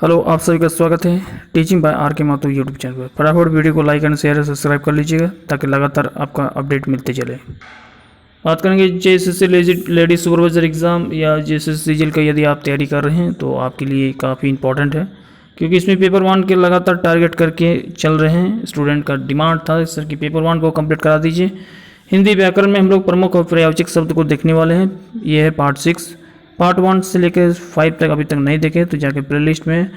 Hello, आप सभी का स्वागत है टीचिंग बाय आर के माथुर यूट्यूब चैनल पर। फटाफट वीडियो को लाइक एंड शेयर और सब्सक्राइब कर लीजिएगा ताकि लगातार आपका अपडेट मिलते चले। बात करेंगे जेएसएससी लेडीज सुपरवाइजर एग्ज़ाम या जेएसएससी सीजीएल का। यदि आप तैयारी कर रहे हैं तो आपके लिए काफ़ी इंपॉर्टेंट है, क्योंकि इसमें पेपर 1 के लगातार टारगेट करके चल रहे हैं। स्टूडेंट का डिमांड था सर कि पेपर 1 को कंप्लीट करा दीजिए। हिंदी व्याकरण में हम लोग प्रमुख और पर्यायवाची शब्द को देखने वाले हैं। ये है पार्ट 6। पार्ट 1 से लेकर 5 तक अभी तक नहीं देखे तो जाके प्ले लिस्ट में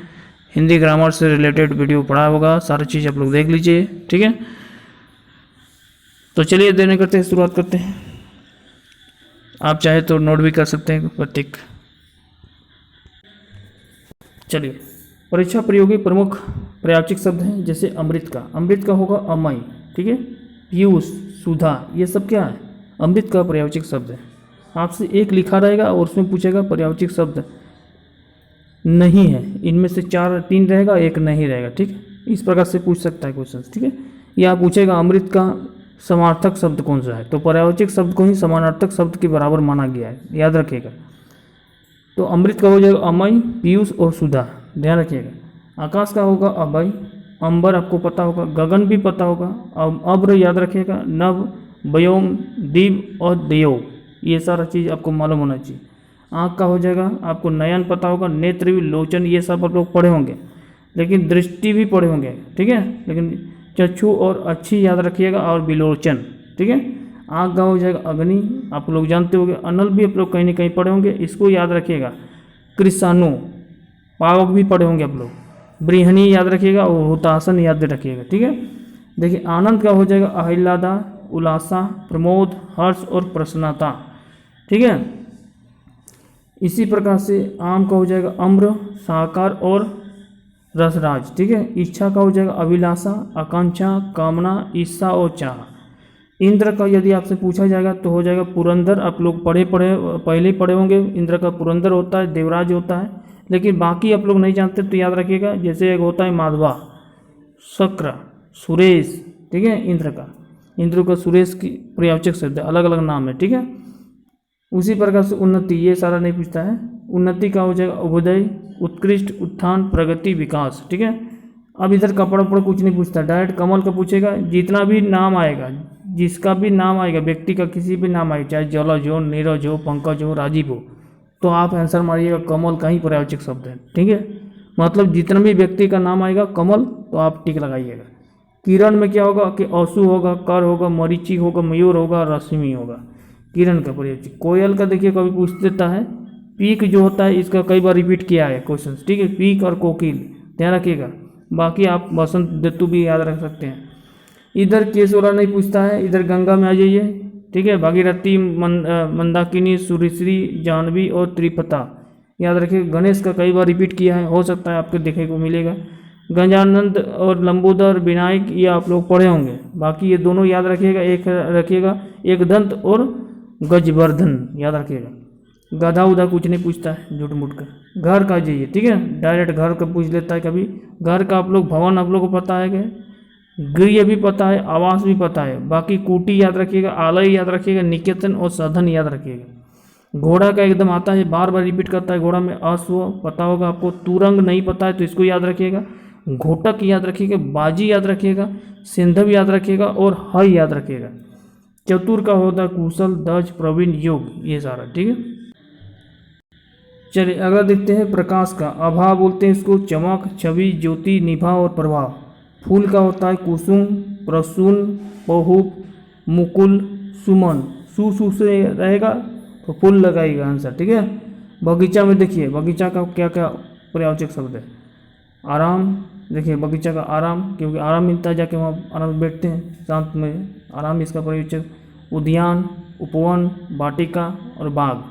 हिंदी ग्रामर से रिलेटेड वीडियो पढ़ा होगा, सारी चीज़ आप लोग देख लीजिए, ठीक है। तो चलिए देने करते हैं, शुरुआत करते हैं। आप चाहे तो नोट भी कर सकते हैं प्रत्येक। चलिए, परीक्षा प्रयोगी प्रमुख पर्यायवाची शब्द हैं, जैसे अमृत का होगा अमय, ठीक है। पीयूष, सुधा, ये सब क्या है? अमृत का पर्यायवाची शब्द है। आपसे एक लिखा रहेगा और उसमें पूछेगा पर्यायवाची शब्द नहीं है, इनमें से 3 रहेगा, एक नहीं रहेगा, ठीक है। इस प्रकार से पूछ सकता है क्वेश्चन, ठीक है। या पूछेगा अमृत का समानार्थक शब्द कौन सा है, तो पर्यायवाची शब्द को ही समानार्थक शब्द के बराबर माना गया है, याद रखिएगा। तो अमृत का हो जाएगा अमय, पीयूष और सुधा, ध्यान रखिएगा। आकाश का होगा अभय, अंबर आपको पता होगा, गगन भी पता होगा, अब्र याद रखिएगा, नभ, व्योम, दीप और देव, ये सारा चीज़ आपको मालूम होना चाहिए। आँख का हो जाएगा आपको नयन पता होगा, नेत्र भी, लोचन, ये सब आप लोग पढ़े होंगे, लेकिन दृष्टि भी पढ़े होंगे, ठीक है। लेकिन चक्षु और अच्छी याद रखिएगा, और विलोचन, ठीक है। आँख का हो जाएगा अग्नि, आप लोग जानते होंगे। अनल भी आप लोग कहीं ना कहीं पढ़े होंगे, इसको याद रखिएगा। कृषाणु, पावक भी पढ़े होंगे आप लोग। बृहणी याद रखिएगा और हुतासन याद रखिएगा, ठीक है। देखिए, आनंद का हो जाएगा आह्लादा, उल्लासा, प्रमोद, हर्ष और प्रसन्नता, ठीक है। इसी प्रकार से आम का हो जाएगा अम्र, साकार और रसराज, ठीक है। इच्छा का हो जाएगा अभिलाषा, आकांक्षा, कामना, ईर्षा और चाह। इंद्र का यदि आपसे पूछा जाएगा तो हो जाएगा पुरंदर, आप लोग पहले पढ़े होंगे। इंद्र का पुरंदर होता है, देवराज होता है, लेकिन बाकी आप लोग नहीं जानते तो याद रखिएगा। जैसे एक होता है माधवा, शक्र, सुरेश, ठीक है। इंद्र का सुरेश की पर्यायवाची शब्द, अलग अलग नाम है, ठीक है। उसी प्रकार से उन्नति, ये सारा नहीं पूछता है। उन्नति का हो जाएगा अभ्युदय, उत्कृष्ट, उत्थान, प्रगति, विकास, ठीक है। अब इधर कपड़ा पर कुछ नहीं पूछता, डायरेक्ट कमल का पूछेगा। जितना भी नाम आएगा, जिसका भी नाम आएगा, व्यक्ति का किसी भी नाम आएगा, चाहे जलज हो, नीरज हो, पंकज हो, राजीव हो, तो आप आंसर मारिएगा कमल का ही पर्यायवाची शब्द है, ठीक है। मतलब जितना भी व्यक्ति का नाम आएगा कमल, तो आप टिक लगाइएगा। किरण में क्या होगा कि असु होगा, कर होगा, मरीचि होगा, मयूर होगा, रश्मि होगा, किरण का पर्यायवाची। कोयल का देखिए कभी पूछ देता है। पीक जो होता है, इसका कई बार रिपीट किया है क्वेश्चन, ठीक है। पीक और कोकिल, ध्यान रखिएगा। बाकी आप बसंत ऋतु भी याद रख सकते हैं। इधर केस वाला नहीं पूछता है, इधर गंगा में आ जाइए, ठीक है। भागीरथी, मंदाकिनी, सुरश्री, जाह्नवी और त्रिपता, याद रखिए। गणेश का कई बार रिपीट किया है, हो सकता है आपको देखने को मिलेगा। गजानंद और लंबोदर, विनायक, ये आप लोग पढ़े होंगे। बाकी ये दोनों याद रखिएगा। एक रखिएगा एक दंत और गजवर्धन, याद रखिएगा। गधा उधा कुछ नहीं पूछता है, झूठ मूठ कर। घर का जाइए, ठीक है, डायरेक्ट घर का पूछ लेता है कभी। घर का आप लोग भवन आप लोग को पता है, गृह भी पता है, आवास भी पता है। बाकी कुटी याद रखिएगा, आलय याद रखिएगा, निकेतन और साधन याद रखिएगा। घोड़ा का एकदम आता है, बार बार रिपीट करता है। घोड़ा में अश्व पता होगा आपको। तुरंग नहीं पता है तो इसको याद रखिएगा। घोटक याद रखिएगा, बाजी याद रखिएगा, सिंधव याद रखिएगा और हय याद रखिएगा। चतुर का होता है कुशल, दक्ष, प्रवीण, योग, ये सारा, ठीक है। चलिए अगला देखते हैं। प्रकाश का आभा बोलते हैं इसको, चमक, छवि, ज्योति, निभा और प्रभाव। फूल का होता है कुसुम, प्रसून, पहुप, मुकुल, सुमन। सु से रहेगा तो फूल लगाइएगा आंसर, ठीक है। बगीचा में देखिए, बगीचा का क्या क्या पर्यायवाची शब्द है। आराम, देखिए बगीचा का आराम, क्योंकि आराम मिलता है, जाके वहाँ आराम से बैठते हैं शांत में, आराम इसका पर्यायवाची। उद्यान, उपवन, वाटिका और बाग।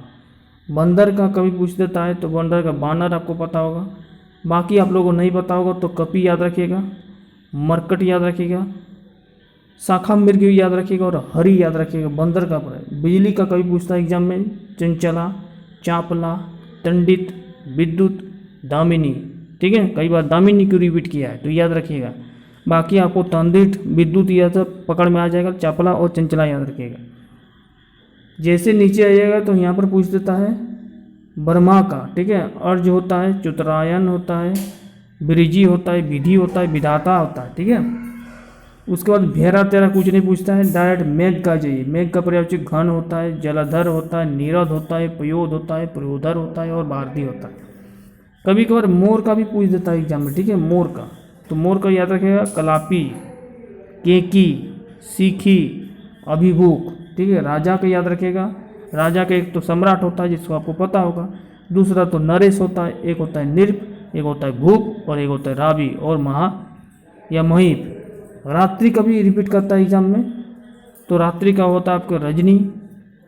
बंदर का कभी पूछ देता है तो बंदर का बानर आपको पता होगा। बाकी आप लोगों को नहीं पता होगा तो कपी याद रखिएगा, मरकट याद रखिएगा, शाखा मृग याद रखिएगा और हरी याद रखिएगा। बंदर का बिजली का कभी पूछता है एग्जाम में, चंचला, चापला, तंडित, विद्युत, दामिनी, ठीक है। कई बार दामिनी क्यों रिपीट किया है तो याद रखिएगा। बाकी आपको तंडित, विद्युत यह सब पकड़ में आ जाएगा। चापला और चंचला याद रखिएगा। जैसे नीचे आइएगा तो यहाँ पर पूछ देता है ब्रह्मा का, ठीक है। अर्ज होता है, चतुरायन होता है, ब्रिजी होता है, विधि होता है, विधाता होता है, ठीक है। उसके बाद भेरा तेरा कुछ नहीं पूछता है, डायरेक्ट मेघ का चाहिए। मेघ का पर्यायवाची घन होता है, जलधर होता है, नीरद होता है, पयोद होता है, प्रयोधर होता है और भारती होता है। कभी कभार मोर का भी पूछ देता है एग्जाम में, ठीक है, मोर का। तो मोर का याद रखेगा कलापी, केकी, सीखी, अभिभूख, ठीक है। राजा का याद रखेगा, राजा का एक तो सम्राट होता है जिसको आपको पता होगा, दूसरा तो नरेश होता है, एक होता है नृप, एक होता है भूप और एक होता है रावी और महा या महीप। रात्रि का भी रिपीट करता है एग्जाम में, तो रात्रि का होता है आपको रजनी,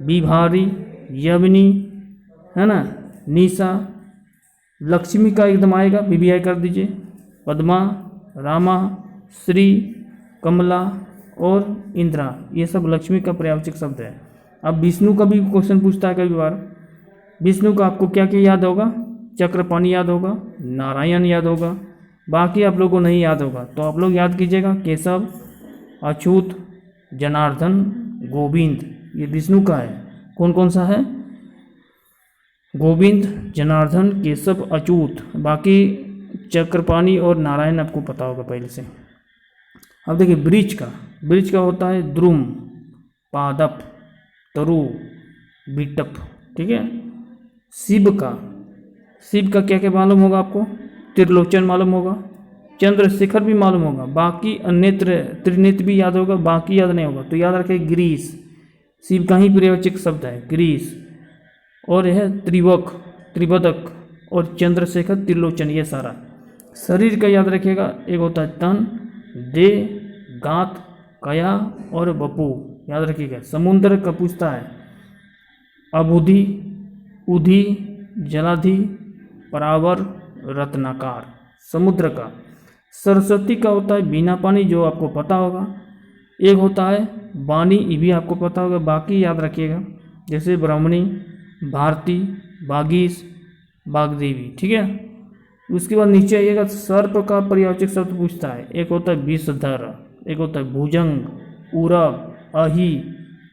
बिभारी, यवनी, है ना, निशा। लक्ष्मी का एकदम आएगा, बीबीआई कर दीजिए, पद्मा, रामा, श्री, कमला और इंद्रा, ये सब लक्ष्मी का पर्यायवाचक शब्द है। अब विष्णु का भी क्वेश्चन पूछता है कई बार। विष्णु का आपको क्या क्या याद होगा? चक्रपाणी याद होगा, नारायण याद होगा, बाकी आप लोगों को नहीं याद होगा। तो आप लोग याद कीजिएगा, केशव, अच्युत, जनार्दन, गोविंद, ये विष्णु का है। कौन कौन सा है? गोविंद, जनार्दन, केशव, अच्युत। बाकी चक्रपाणी और नारायण आपको पता होगा पहले से। अब देखिए वृक्ष का होता है द्रुम, पादप, तरु, बिटप, ठीक है। शिव का क्या क्या मालूम होगा आपको? त्रिलोचन मालूम होगा, चंद्रशेखर भी मालूम होगा, बाकी अन्यत्र त्रिनेत्र भी याद होगा, बाकी याद नहीं होगा। तो याद रखें ग्रीस, शिव का ही पर्यायवाचक शब्द है ग्रीस। और यह त्रिवक, त्रिबदक और चंद्रशेखर, त्रिलोचन, ये सारा। शरीर का याद रखिएगा, एक होता है तन, देह, गात, कया और बपू, याद रखिएगा। समुद्र का पूछता है अबुधि, उधि, जलाधि, परावर, रत्नाकार, समुद्र का। सरस्वती का होता है बिना पानी, जो आपको पता होगा। एक होता है वाणी, ये भी आपको पता होगा, बाकी याद रखिएगा, जैसे ब्राह्मणी, भारती, बागीश, बागदेवी, ठीक है। उसके बाद नीचे आइएगा, सर्प का पर्यायवाचक शब्द पूछता है। एक होता है विषधर, एक होता है भुजंग, उरग, अहि,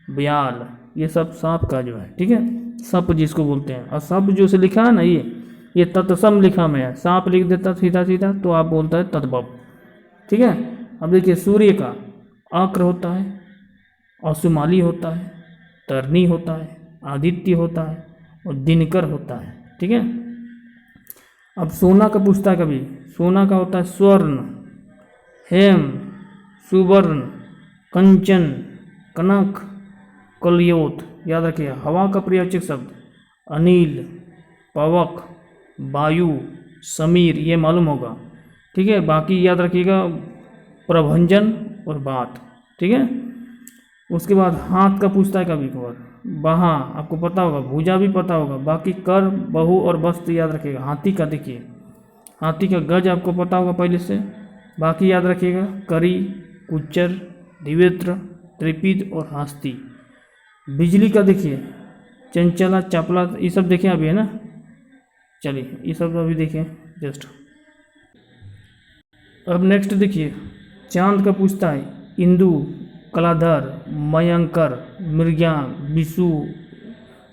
ब्याल, ये सब सांप का जो है, ठीक है, सप जिसको बोलते हैं। और सप जो से लिखा है ना, ये तत्सम लिखा में है, सांप लिख देता सीधा सीधा तो आप बोलता है तद्भव, ठीक है। अब देखिए सूर्य का आक्र होता है, असुमाली होता है, तरनी होता है, आदित्य होता है और दिनकर होता है, ठीक है। अब सोना का पूछता है कभी, सोना का होता है स्वर्ण, हेम, सुवर्ण, कंचन, कनक, कलयोत, याद रखिए। हवा का पर्यायवाचक शब्द अनिल, पवक, वायु, समीर, ये मालूम होगा, ठीक है। बाकी याद रखिएगा प्रभंजन और बात, ठीक है। उसके बाद हाथ का पूछता है कभी कभार, बाहा आपको पता होगा, भुजा भी पता होगा, बाकी कर, बहु और वस्त्र याद रखिएगा। हाथी का देखिए, हाथी का गज आपको पता होगा पहले से, बाकी याद रखिएगा करी, कुच्चर, दिवेत्र, त्रिपिद और हस्ती। बिजली का देखिए चंचला, चपला, ये सब देखें अभी, है ना। चलिए ये सब अभी देखें जस्ट। अब नेक्स्ट देखिए, चांद का पूछता है इंदु, कलाधर, मयंकर, मृग्या, विशु,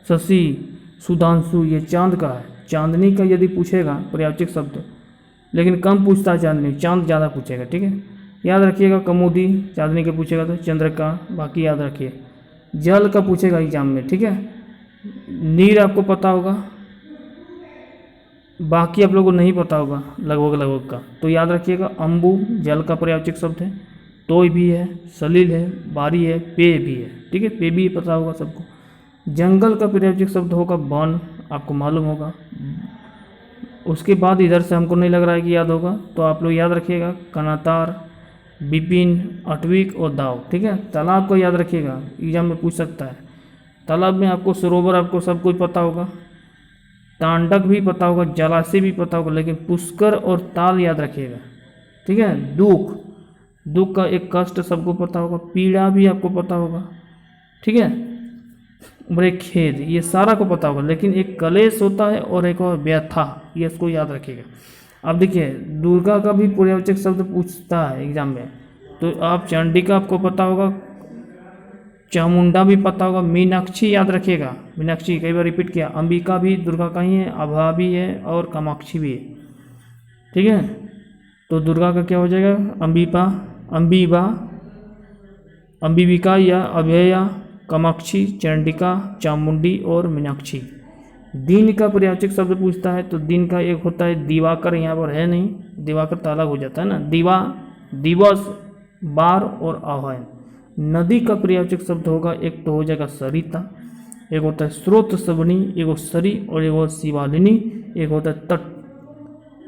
शशि, सुधांशु, ये चांद का है। चांदनी का यदि पूछेगा पर्यायवाचक शब्द, लेकिन कम पूछता है चांदनी, चांद ज़्यादा पूछेगा, ठीक है। याद रखिएगा कमोदी, चांदनी का पूछेगा तो चंद्र का, बाकी याद रखिए। जल का पूछेगा एग्जाम में, ठीक है। नीर आपको पता होगा, बाकी आप लोगों को नहीं पता होगा लगभग का, तो याद रखिएगा अम्बु जल का पर्यायवाचक शब्द है, तोय भी है, सलील है, बारी है, पेय भी है, ठीक है, पेय भी पता होगा सबको। जंगल का पर्यायवाचक शब्द होगा वन, आपको मालूम होगा। उसके बाद इधर से हमको नहीं लग रहा है कि याद होगा, तो आप लोग याद रखिएगा कनातार, विपिन, अटविक और दाव, ठीक है। तालाब को याद रखिएगा, एग्जाम में पूछ सकता है। तालाब में आपको सरोवर आपको सब कुछ पता होगा, तांडक भी पता होगा, जलाशय भी पता होगा, लेकिन पुष्कर और ताल याद रखिएगा, ठीक है। दुख का एक कष्ट सबको पता होगा, पीड़ा भी आपको पता होगा, ठीक है। और एक खेद, ये सारा को पता होगा, लेकिन एक कलेश होता है और एक और व्यथा, ये इसको याद रखिएगा। अब देखिए दुर्गा का भी पर्यायवाचक शब्द पूछता है एग्जाम में, तो आप चंडिका आपको पता होगा, चामुंडा भी पता होगा, मीनाक्षी याद रखिएगा, मीनाक्षी कई बार रिपीट किया। अंबिका भी दुर्गा का ही है, अभा भी है और कामाक्षी भी है, ठीक है। तो दुर्गा का क्या हो जाएगा? अंबिबिका या अभया, कामाक्षी, चंडिका, चामुंडी और मीनाक्षी। दिन का पर्यायवाची शब्द पूछता है तो दिन का एक होता है दिवाकर, यहाँ पर है नहीं, दिवाकर तो अलग हो जाता है ना, दिवस, बार और आह्वान। नदी का पर्यायवाची शब्द होगा, एक तो हो जाएगा सरिता, एक होता है स्रोत सवनी, एक हो सरी और एक होता है शिवालिनी, एक होता है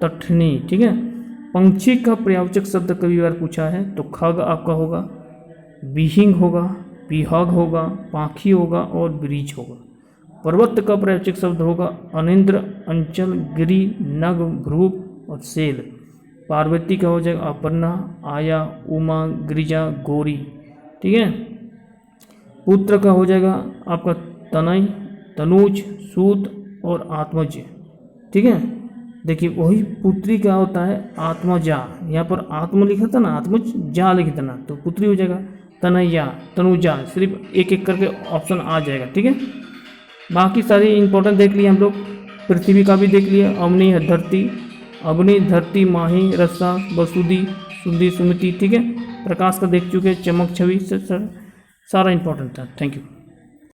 तटनी। ठीक है। पंक्षी का पर्यायवाची शब्द कई बार पूछा है तो खग आपका होगा, विहिंग होगा, विहग होगा, पाखी होगा और ब्रीज होगा। पर्वत का पर्यायवाची शब्द होगा अनिंद्र, अंचल, गिरि, नग, भ्रूप और शैल। पार्वती का हो जाएगा अपर्णा, आया, उमा, गिरिजा, गौरी। ठीक है। पुत्र का हो जाएगा आपका तनय, तनुज, सूत और आत्मज। ठीक है। देखिए वही पुत्री का होता है आत्मजा, यहाँ पर आत्म लिखा था ना, आत्मज जा लिखा था ना, तो पुत्री हो जाएगा तनया, तनुजा, सिर्फ एक एक करके ऑप्शन आ जाएगा। ठीक है। बाकी सारी इंपॉर्टेंट देख लिए हम लोग, पृथ्वी का भी देख लिया, अग्नि, धरती, माही, रसा, वसुदी, सुंदी, सुमति। ठीक है। प्रकाश का देख चुके, चमक, छवि से सारा इंपॉर्टेंट था। Thank you.